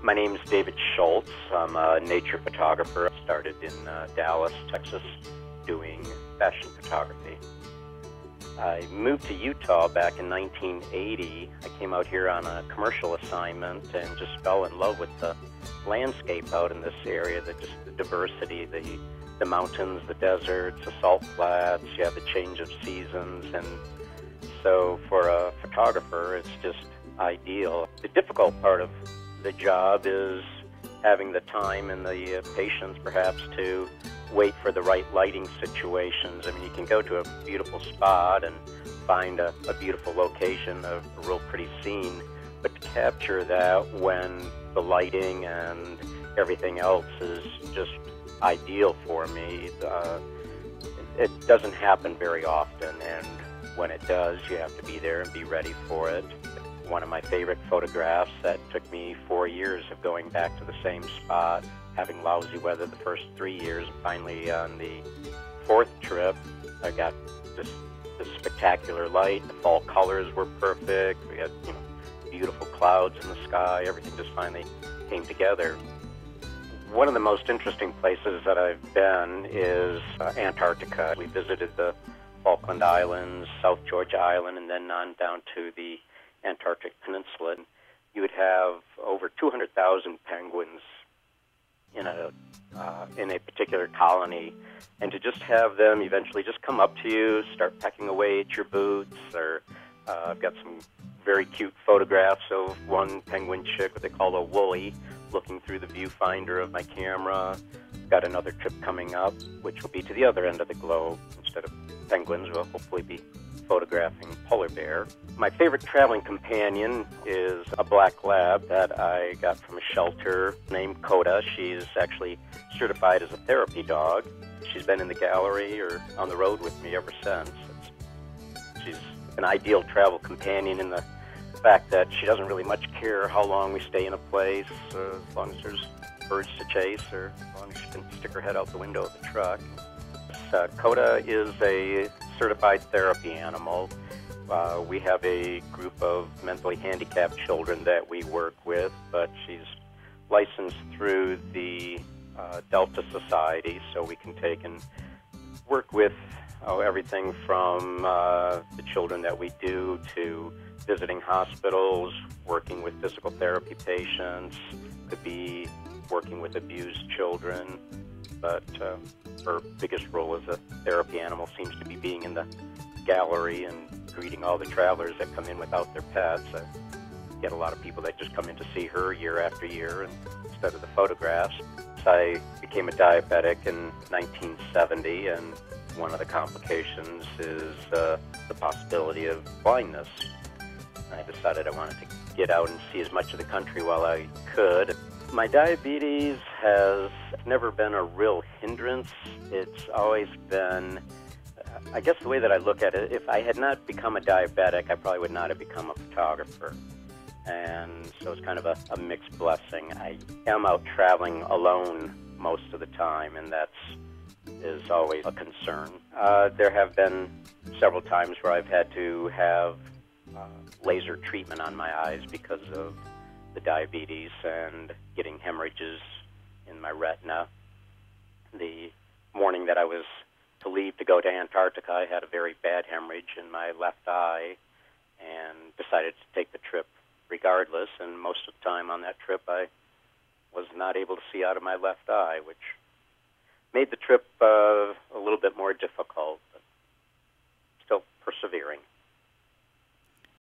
My name is David Schultz. I'm a nature photographer. I started in Dallas, Texas, doing fashion photography. I moved to Utah back in 1980. I came out here on a commercial assignment and just fell in love with the landscape out in this area, the diversity, the mountains, the deserts, the salt flats, you have the change of seasons, and so for a photographer, it's just ideal. The difficult part of the job is having the time and the patience, perhaps, to wait for the right lighting situations. I mean, you can go to a beautiful spot and find a beautiful location, a real pretty scene, but to capture that when the lighting and everything else is just ideal for me, it doesn't happen very often, and when it does, you have to be there and be ready for it. One of my favorite photographs that took me 4 years of going back to the same spot, having lousy weather the first 3 years, and finally on the fourth trip, I got this spectacular light. The fall colors were perfect. We had beautiful clouds in the sky. Everything just finally came together. One of the most interesting places that I've been is Antarctica. We visited the Falkland Islands, South Georgia Island, and then on down to the Antarctic Peninsula. You would have over 200,000 penguins in a particular colony, and to just have them eventually just come up to you, start pecking away at your boots, or I've got some very cute photographs of one penguin chick, what they call a woolly, looking through the viewfinder of my camera. Got another trip coming up, which will be to the other end of the globe. Instead of penguins, we'll hopefully be photographing polar bear. My favorite traveling companion is a black lab that I got from a shelter named Coda. She's actually certified as a therapy dog. She's been in the gallery or on the road with me ever since. She's an ideal travel companion in the fact that she doesn't really much care how long we stay in a place, as long as there's birds to chase, or as long as she can stick her head out the window of the truck. Coda is a certified therapy animal. We have a group of mentally handicapped children that we work with, but she's licensed through the Delta Society, so we can take and work with everything from the children that we do to visiting hospitals, working with physical therapy patients, could be working with abused children, but her biggest role as a therapy animal seems to be being in the gallery and greeting all the travelers that come in without their pets. I get a lot of people that just come in to see her year after year instead of the photographs. I became a diabetic in 1970, and one of the complications is the possibility of blindness. I decided I wanted to get out and see as much of the country while I could. My diabetes has never been a real hindrance. It's always been, I guess the way that I look at it, if I had not become a diabetic, I probably would not have become a photographer. And so it's kind of a mixed blessing. I am out traveling alone most of the time, and that is always a concern. There have been several times where I've had to have laser treatment on my eyes because of the diabetes and getting hemorrhages in my retina. The morning that I was to leave to go to Antarctica, I had a very bad hemorrhage in my left eye and decided to take the trip regardless, and most of the time on that trip I was not able to see out of my left eye, which made the trip a little bit more difficult.